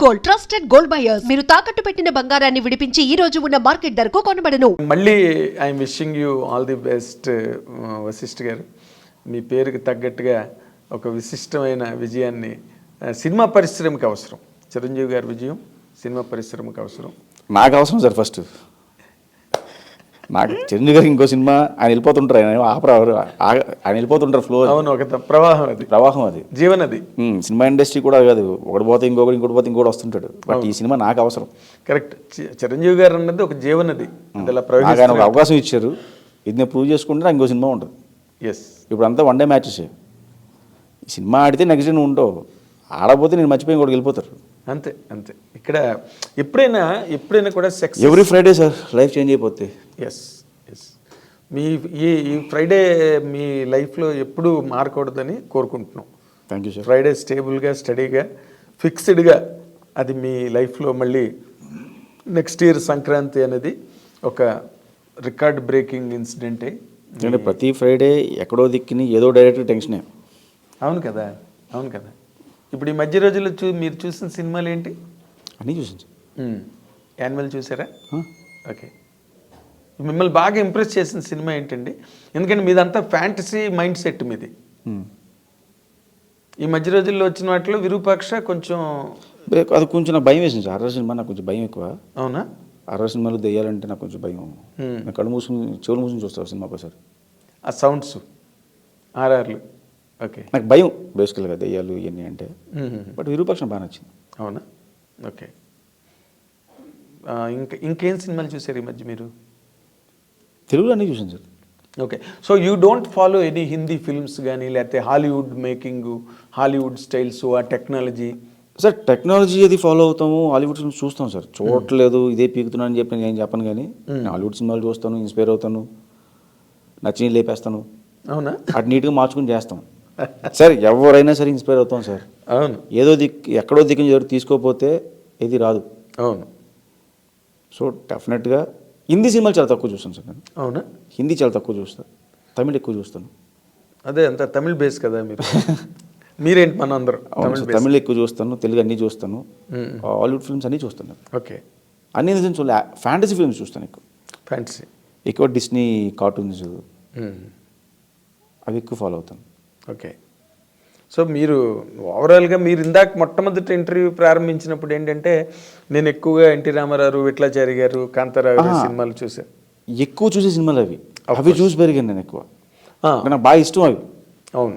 Gold, trusted gold buyers. మీరు తాకట్టు పెట్టిన బంగారాన్ని విడిపించి ఈ రోజు ఉన్న మార్కెట్ ధరకు కొనబడను. మళ్ళీ I'm wishing you all the best Vashishta గారు. మీ పేరుకి తగ్గట్టుగా ఒక విశిష్టమైన విజయాన్ని సినిమా పరిశ్రమకి అవసరం. చిరంజీవి గారి విజయం సినిమా పరిశ్రమకి అవసరం. నాకు అవసరం సార్. ఫస్ట్ నాకు చిరంజీవి గారికి ఇంకో సినిమా ఆయన వెళ్ళిపోతుంటారు, ఆయన వెళ్ళిపోతుంటారు ఫ్లో. అవును, ఒక ప్రవాహం అది జీవనది. సినిమా ఇండస్ట్రీ కూడా కాదు, ఒకటి పోతే ఇంకోటి పోతే ఇంకోటి వస్తుంటాడు. బట్ ఈ సినిమా నాకు అవసరం. కరెక్ట్. చిరంజీవి గారు అన్నది ఒక జీవనది. ఆయన ఒక అవకాశం ఇచ్చారు, ఇది నేను ప్రూవ్ చేసుకుంటే నాకు ఇంకో సినిమా ఉంటుంది. ఎస్. ఇప్పుడు అంతా వన్ డే మ్యాచెస్. ఈ సినిమా ఆడితే నెక్స్ట్ డే నువ్వు ఉంటావు, ఆడపోతే నేను మర్చిపోయి ఇంకోటి వెళ్ళిపోతారు. అంతే అంతే. ఇక్కడ ఎప్పుడైనా కూడా sex every Friday sir life change అయిపోతే. Yes yes. మీ ఈ ఫ్రైడే మీ లైఫ్లో ఎప్పుడూ మారకూడదని కోరుకుంటున్నాం. Thank you sir. ఫ్రైడే స్టేబుల్గా, స్టడీగా, ఫిక్స్డ్గా అది మీ లైఫ్లో మళ్ళీ నెక్స్ట్ ఇయర్ సంక్రాంతి అనేది ఒక రికార్డ్ బ్రేకింగ్ ఇన్సిడెంటే. ఎందుకంటే ప్రతి ఫ్రైడే ఎక్కడో దిక్కుని ఏదో డైరెక్ట్ టెన్షనే. అవును కదా, అవును కదా. ఇప్పుడు ఈ మధ్య రోజుల్లో మీరు చూసిన సినిమాలు ఏంటి? అన్నీ చూసాను సార్. యానిమల్ చూసారా? ఓకే. మిమ్మల్ని బాగా ఇంప్రెస్ చేసిన సినిమా ఏంటండి? ఎందుకంటే మీదంతా ఫ్యాంటసీ మైండ్ సెట్ మీది. ఈ మధ్య రోజుల్లో వచ్చిన వాటిలో విరూపాక్ష కొంచెం అది కొంచెం నాకు భయం వేసింది సార్. హర్రర్ సినిమా నాకు కొంచెం భయం ఎక్కువ. అవునా? హర్రర్ సినిమాలు దెయ్యాలంటే నాకు కొంచెం భయం. నేను కళ్ళు మూసుకుని చెవులు మూసుకుని చూస్తాను సినిమా ఒకసారి. ఆ సౌండ్స్, ఆర్ఆర్లు. ఓకే. నాకు భయం బేసికల్గా దెయ్యాలు ఇవన్నీ అంటే. బట్ విరూపాక్ష బాగా నచ్చింది. అవునా? ఓకే. ఇంకేం సినిమాలు చూసారు ఈ మధ్య మీరు? తెలుగులో అన్నీ చూసాను sir. Okay. So you don't follow any Hindi films కానీ, లేకపోతే హాలీవుడ్ మేకింగ్, హాలీవుడ్ స్టైల్స్, ఆ టెక్నాలజీ? సార్ టెక్నాలజీ అది ఫాలో అవుతాము, హాలీవుడ్ సినిమాస్ చూస్తాం సార్. చూడట్లేదు ఇదే పీకుతున్నాను అని చెప్పి నేను చెప్పను, కానీ హాలీవుడ్ సినిమాలు చూస్తాను, ఇన్స్పైర్ అవుతాను, నచ్చి లేపేస్తాను. అవునా? అటు నీట్గా మార్చుకుని చేస్తాం సార్. ఎవరైనా సరే ఇన్స్పైర్ అవుతాం సార్. అవును. ఏదో ఎక్కడో దిక్కుని ఎవరు తీసుకోకపోతే ఇది రాదు. అవును. సో డెఫినెట్గా హిందీ సినిమాలు చాలా తక్కువ చూస్తాను సార్ నేను. అవునా? హిందీ చాలా తక్కువ చూస్తాను, తమిళ్ ఎక్కువ చూస్తాను. అదే అంత తమిళ్ బేస్ కదా మీరు. మీరేంటి మన అందరూ తమిళ్ ఎక్కువ చూస్తాను, తెలుగు అన్నీ చూస్తాను, హాలీవుడ్ ఫిల్మ్స్ అన్నీ చూస్తాను. ఓకే. అన్ని ఫ్యాంటసీ ఫిల్మ్స్ చూస్తాను ఎక్కువ. ఫ్యాంటసీ ఎక్కువ డిస్నీ కార్టూన్స్ అవి ఎక్కువ ఫాలో అవుతాను. ఓకే. సో మీరు ఓవరాల్గా మీరు ఇందాక మొట్టమొదటి ఇంటర్వ్యూ ప్రారంభించినప్పుడు ఏంటంటే నేను ఎక్కువగా ఎన్టీ రామారావు, విట్లాచారి గారు, కాంతారావు గారి సినిమాలు చూసాను. ఎక్కువ చూసే సినిమాలు అవి చూసి పెరిగాను నేను ఎక్కువ. నాకు బాగా ఇష్టం అవి. అవును.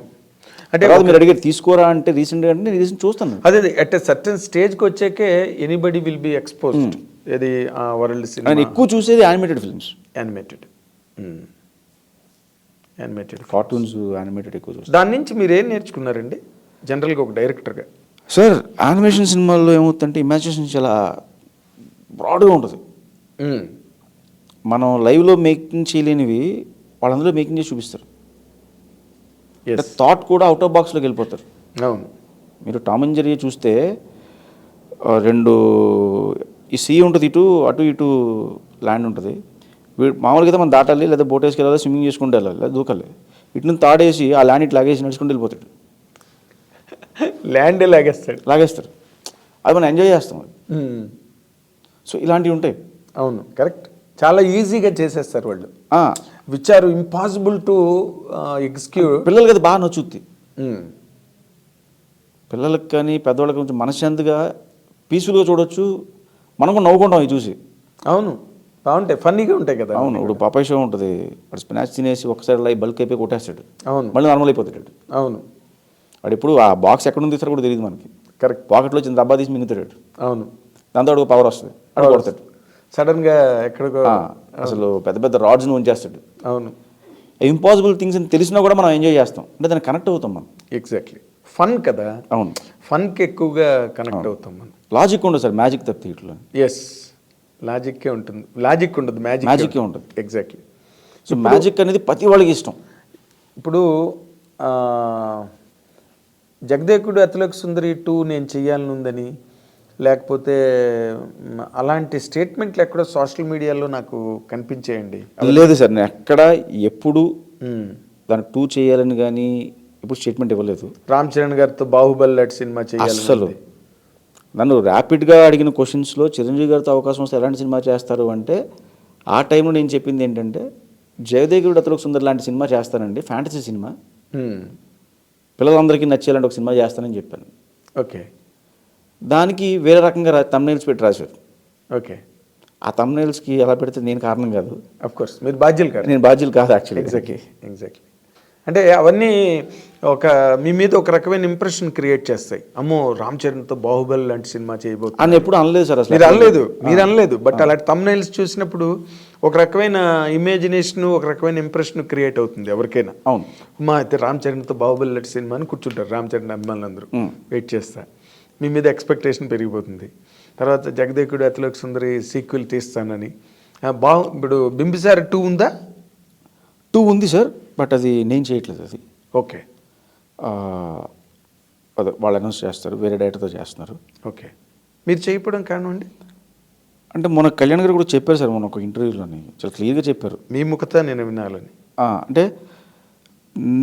అంటే మీరు అడిగారు తీసుకోరా అంటే రీసెంట్గా అంటే నేను రీసెంట్ చూస్తాను. అదే అట్ ఎ సర్టన్ స్టేజ్కి వచ్చాకే ఎనీబడి విల్ బి ఎక్స్పోజ్డ్. ఇది వరల్డ్ సినిమా. నేను ఎక్కువ చూసేది animated films. Animated cartoons, animated ఎక్కువ చూస్తాను. దాని నుంచి మీరు ఏం నేర్చుకున్నారండి జనరల్గా ఒక డైరెక్టర్గా? సార్ యానిమేషన్ సినిమాల్లో ఏమవుతుందంటే ఇమాజినేషన్ చాలా బ్రాడ్గా ఉంటుంది. మనం లైవ్లో మేకింగ్ చేయలేనివి వాళ్ళందరూ మేకింగ్ చేసి చూపిస్తారు. థాట్ కూడా అవుట్ ఆఫ్ బాక్స్లోకి వెళ్ళిపోతారు. అవును. మీరు టామ్ అండ్ జెర్రీ చూస్తే రెండు ఈ సీ ఉంటుంది, అటు ఇటు ల్యాండ్ ఉంటుంది. మామూలుగా అయితే మనం దాటాలి, లేదా బోట్ వేసుకెళ్ళాలి, స్విమ్మింగ్ చేసుకుంటూ వెళ్ళాలి, లేదా దూకాలి. ఇటు నుంచి తాడేసి ఆ ల్యాండ్ ఇటు లాగేసి నడుచుకుంటూ వెళ్ళిపోతాడు. ల్యాండ్ లాగేస్తారు. అది మనం ఎంజాయ్ చేస్తాం. సో ఇలాంటివి ఉంటాయి. అవును, కరెక్ట్. చాలా ఈజీగా చేసేస్తారు వాళ్ళు, which are impossible to execute. పిల్లలకి అది బాగా నచ్చుద్ది. పిల్లలకి కానీ పెద్దవాళ్ళకి కొంచెం మనశ్శాంతిగా పీస్ఫుల్గా చూడొచ్చు. మనం కూడా నవ్వుకుంటాం అవి చూసి. అవును, బాగుంటాయి, ఫన్నీగా ఉంటాయి కదా. అవును. ఇప్పుడు పాపాయ్ షో ఉంటుంది, వాడు స్పినాచ్ తినేసి ఒకసారి అలా బల్క్ అయిపోయి కొట్టేస్తాడు. అవును. మళ్ళీ నార్మల్ అయిపోతాడు. అవును. వాడు ఇప్పుడు ఆ బాక్స్ ఎక్కడ నుంచి తీస్తారో కూడా తెలియదు మనకి. కరెక్ట్. పాకెట్లో వచ్చిన డబ్బా తీసి మింగుతాడు. అవును. దాంతో వాడికి పవర్ వస్తుంది, అక్కడ కొడతాడు సడన్గా ఎక్కడికో. అసలు పెద్ద పెద్ద రాడ్స్ని ఉంచేస్తాడు. అవును. ఇంపాసిబుల్ థింగ్స్ అని తెలిసినా కూడా మనం ఎంజాయ్ చేస్తాం, అంటే దాన్ని కనెక్ట్ అవుతాం మనం. ఎగ్జాక్ట్లీ. ఫన్ కదా. అవును, ఫన్కి ఎక్కువగా కనెక్ట్ అవుతాం మనం. లాజిక్ ఉండదు సార్, మ్యాజిక్ తప్పితే ఇట్లా. ఎస్, లాజిక్కే ఉంటుంది, లాజిక్ ఉండదు, మ్యాజిక్కే ఉంటుంది. ఎగ్జాక్ట్లీ. సో మ్యాజిక్ అనేది ప్రతి వాళ్ళకి ఇష్టం. ఇప్పుడు జగదేకుడు అతిలోక సుందరి 2 నేను చెయ్యాలని ఉందని, లేకపోతే అలాంటి స్టేట్మెంట్లు ఎక్కడో సోషల్ మీడియాలో నాకు కనిపించేయండి. లేదు సార్, నేను ఎక్కడ ఎప్పుడు దాన్ని 2 చేయాలని కానీ ఎప్పుడు స్టేట్మెంట్ ఇవ్వలేదు. రామ్ చరణ్ గారితో బాహుబలి లాంటి సినిమా చేయాలి అసలు నన్ను ర్యాపిడ్గా అడిగిన క్వశ్చన్స్లో చిరంజీవి గారితో అవకాశం వస్తే ఎలాంటి సినిమా చేస్తారు అంటే ఆ టైంలో నేను చెప్పింది ఏంటంటే జయదేవుడు అతలోక సుందర్ లాంటి సినిమా చేస్తానండి, ఫ్యాంటసీ సినిమా, పిల్లలందరికీ నచ్చేలాంటి ఒక సినిమా చేస్తానని చెప్పాను. ఓకే. దానికి వేరే రకంగా తమ్నైల్స్ పెట్టి రాశారు. ఓకే. ఆ తమ్నైల్స్కి ఎలా పెడితే నేను కారణం కాదు, అఫ్ కోర్స్ మీరు బాధ్యులు కాదు. నేను బాధ్యులు కాదు యాక్చువల్లీ. ఎగ్జాక్ట్లీ. అంటే అవన్నీ మీ మీద ఒక రకమైన ఇంప్రెషన్ క్రియేట్ చేస్తాయి. అమ్మో రామ్ చరణ్తో బాహుబలి లాంటి సినిమా చేయబోతుంది అని ఎప్పుడు అనలేదు సార్ అసలు. మీరు అనలేదు. బట్ అలాంటి తమ్నైల్స్ చూసినప్పుడు ఒక రకమైన ఇమాజినేషన్, ఒక రకమైన ఇంప్రెషన్ క్రియేట్ అవుతుంది ఎవరికైనా. అవును. మా అయితే రామ్ చరణ్తో బాహుబలి లాంటి సినిమా అని కూర్చుంటారు రామ్ చరణ్ అభిమానులందరూ వెయిట్ చేస్తా. మీ మీద ఎక్స్పెక్టేషన్ పెరిగిపోతుంది. తర్వాత జగదేకుడు అతిలోక సుందరి సీక్వెల్ తీస్తానని. ఇప్పుడు బింబిసార 2 ఉందా? 2 ఉంది సార్, బట్ అది నేను చేయట్లేదు. అది ఓకే. అదే వాళ్ళు అనౌన్స్ చేస్తారు, వేరే డైరెక్టర్తో చేస్తున్నారు. ఓకే. మీరు చేయకపోవడం కారణం అండి? అంటే మొన్న కళ్యాణ్ గారు కూడా చెప్పారు సార్, మొన్న ఒక ఇంటర్వ్యూలోని చాలా క్లియర్గా చెప్పారు. మీ ముఖత నేను వినాలని. అంటే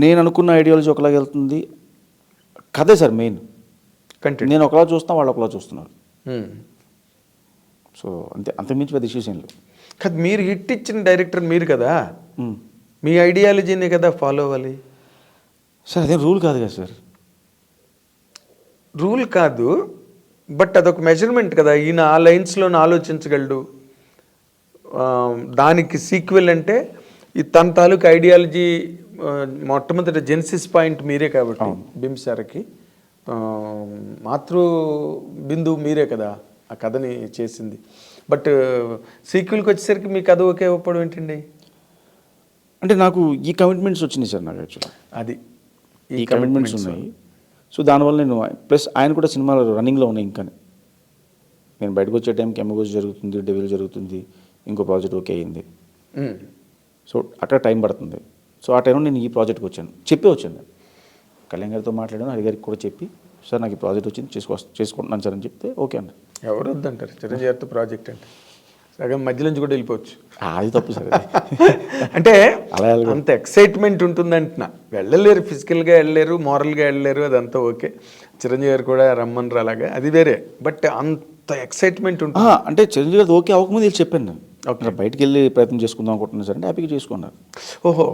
నేను అనుకున్న ఐడియాలజీ ఒకలాగా వెళ్తుంది, కదే సార్ మెయిన్ కంటెంట్. నేను ఒకలా చూస్తాను, వాళ్ళు ఒకలా చూస్తున్నారు. సో అంతకుమించి పెద్ద ఇష్యూస్ ఏం లేవు. కదా మీరు హిట్ ఇచ్చిన డైరెక్టర్ మీరు కదా, మీ ఐడియాలజీనే కదా ఫాలో అవ్వాలి సార్. అదేం రూల్ కాదు కదా సార్. రూల్ కాదు, బట్ అదొక మెజర్మెంట్ కదా. ఈయన ఆ లైన్స్లోనే ఆలోచించగలడు, దానికి సీక్వెల్ అంటే ఈ తన తాలూకు ఐడియాలజీ మొట్టమొదటి జెన్సిస్ పాయింట్ మీరే కాబట్టి బింబిసారకి మాతృ బిందువు మీరే కదా ఆ కథని చేసింది. బట్ సీక్వెల్కి వచ్చేసరికి మీ కథ ఓకే అవ్వడం ఏంటండి? అంటే నాకు ఈ కమిట్మెంట్స్ వచ్చినాయి సార్, నాకు యాక్చువల్లీ అది ఈ కమిట్మెంట్స్ ఉన్నాయి. సో దానివల్ల నేను ప్లస్ ఆయన కూడా సినిమాలు రన్నింగ్లో ఉన్నాయి. ఇంకా నేను బయటకు వచ్చే టైంకి ఎమ్మగోజ్ జరుగుతుంది, డెవిల్ జరుగుతుంది, ఇంకో ప్రాజెక్ట్ ఓకే అయింది. సో అక్కడ టైం పడుతుంది. సో ఆ టైంలో నేను ఈ ప్రాజెక్ట్కి వచ్చాను, చెప్పి వచ్చాను. కళ్యాణ్ గారితో మాట్లాడాను, హరి గారికి కూడా చెప్పి సార్ నాకు ఈ ప్రాజెక్ట్ వచ్చింది చేసుకుంటున్నాను సార్ అని చెప్తే ఓకే అన్న. ఎవరు వద్దంటారు చిరంజీవి గారితో ప్రాజెక్ట్ అంటే? సగం మధ్యలో నుంచి కూడా వెళ్ళిపోవచ్చు. అది తప్పు సార్. అంటే అలా అంత ఎక్సైట్మెంట్ ఉంటుందంటున్నా. వెళ్ళలేరు, ఫిజికల్గా వెళ్ళలేరు, మారల్గా వెళ్ళలేరు, అదంతా ఓకే. చిరంజీవి గారు కూడా రమ్మన్నారు అలాగా, అది వేరే. బట్ అంత ఎక్సైట్మెంట్ ఉంటుంది. అంటే చిరంజీవి గారు ఓకే అవ్వకముందు వెళ్ళి చెప్పాను నేను, ఓకే బయటికి వెళ్ళి ప్రయత్నం చేసుకుందాం అనుకుంటున్నాను సార్ అంటే హ్యాపీగా చేసుకున్నారు. ఓహో,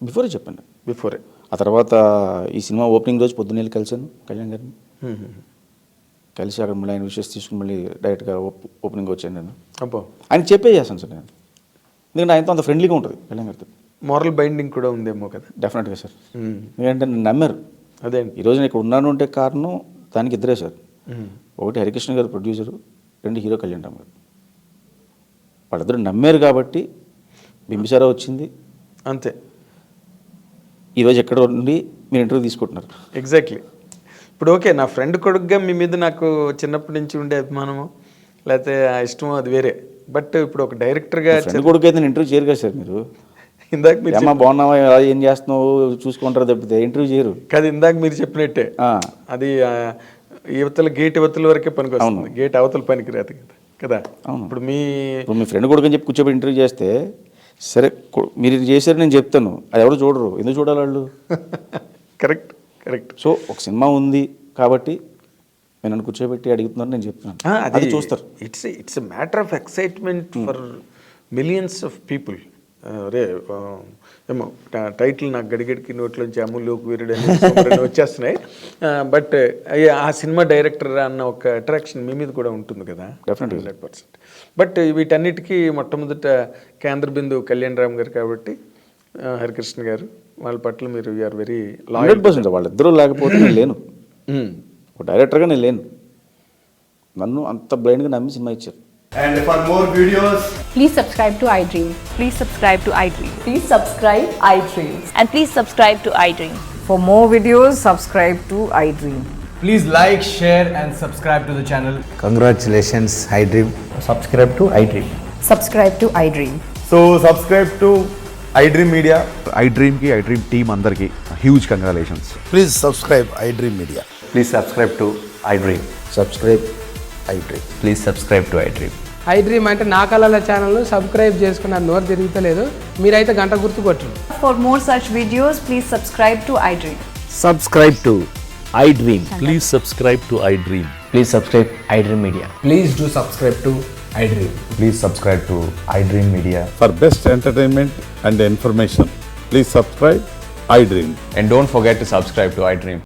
బిఫోరే చెప్పాను. బిఫోరే. ఆ తర్వాత ఈ సినిమా ఓపెనింగ్ రోజు పొద్దున్న వెళ్ళి కలిశాను కళ్యాణ్ గారిని. కలిసి అక్కడ మళ్ళీ ఆయన విషయస్ తీసుకుని మళ్ళీ డైరెక్ట్గా ఓపెనింగ్ వచ్చాను నేను. అబ్బో, ఆయన చెప్పే చేస్తాను సార్ నేను, ఎందుకంటే ఆయనతో అంత ఫ్రెండ్లీగా ఉంటుంది కళ్యాణ్ గారితో. మారల్ బైండింగ్ కూడా ఉందేమో కదా. డెఫినెట్గా సార్. ఎందుకంటే నన్ను నమ్మారు. అదే ఈరోజు నేను ఇక్కడ ఉన్నాను అంటే కారణం దానికి ఇద్దరే సార్. ఒకటి హరికృష్ణ గారు ప్రొడ్యూసరు, 2 హీరో కళ్యాణ్ రామ్ గారు. వాళ్ళిద్దరు నమ్మారు కాబట్టి బింబిసార వచ్చింది. అంతే. ఈరోజు ఎక్కడ ఉండి మీరు ఇంటర్వ్యూ తీసుకుంటున్నారు. ఎగ్జాక్ట్లీ. ఇప్పుడు ఓకే, నా ఫ్రెండ్ కొడుకుగా మీ మీద నాకు చిన్నప్పటి నుంచి ఉండే అభిమానము లేకపోతే ఆ ఇష్టమో అది వేరే. బట్ ఇప్పుడు ఒక డైరెక్టర్గా ఫ్రెండ్ కొడుకు అయితే ఇంటర్వ్యూ చేయరు కదా సార్ మీరు. ఇందాక మీరు ఏమా బాగున్నావా, ఏం చేస్తున్నావు చూసుకుంటారు తప్పితే ఇంటర్వ్యూ చేయరు కదా. ఇందాక మీరు చెప్పినట్టే అది యువతల గేట్ యువతల వరకే పనికి వస్తుంది, గేట్ అవతల పనికి రాదు కదా. ఇప్పుడు మీ ఫ్రెండ్ కొడుకు అని చెప్పి కూర్చోబెట్టి ఇంటర్వ్యూ చేస్తే సరే మీరు ఇది చేశారు నేను చెప్తాను, అది ఎవరు చూడరు, ఎందుకు చూడాలి వాళ్ళు? Correct correct. సో ఒక సినిమా ఉంది కాబట్టి నేను నన్ను కూర్చోబెట్టి అడుగుతున్నాను, నేను చెప్తున్నాను, అది చూస్తారు. It's matter of excitement for millions of people. రే ఏమో టైటిల్ నాకు గడిగడికి నోట్లోంచి అమూల్యోకి వీరుడు అని వచ్చేస్తున్నాయి. బట్ ఆ సినిమా డైరెక్టర్ అన్న ఒక అట్రాక్షన్ మీ మీద కూడా ఉంటుంది కదా. డెఫినెట్గా 100%. బట్ వీటన్నిటికీ మొట్టమొదట కేంద్ర బిందువు కళ్యాణ్ రామ్ గారు కాబట్టి హరికృష్ణ గారు వాళ్ళ పట్ల మీరు యూఆర్ వెరీ 100%. వాళ్ళిద్దరూ లేకపోతే నేను లేను, ఒక డైరెక్టర్గా నేను లేను. నన్ను అంత బ్లైండ్గా నమ్మి సినిమా ఇచ్చారు. And for more videos, please subscribe to iDream. Please subscribe to iDream. Please subscribe iDream. And please subscribe to iDream. For more videos, subscribe to iDream. please like, share and subscribe to the channel. Congratulations, iDream. Subscribe to iDream. Subscribe to iDream. So subscribe to iDream Media. iDream ki iDream team andarki huge congratulations. Please subscribe iDream Media. Please subscribe to iDream. Subscribe iDream. Please subscribe to iDream. iDream అంటే నా కళల ఛానల్ను subscribe చేసుకున్న నోరు తిరుగుతలేదు, మీరైతే గంట గుర్తు కొట్టండి. For more such videos, please subscribe to iDream. Subscribe to iDream. Please subscribe to iDream. Please subscribe iDream Media. Please do subscribe to iDream. Please subscribe to iDream Media. For best entertainment and information, please subscribe iDream. And don't forget to subscribe to iDream.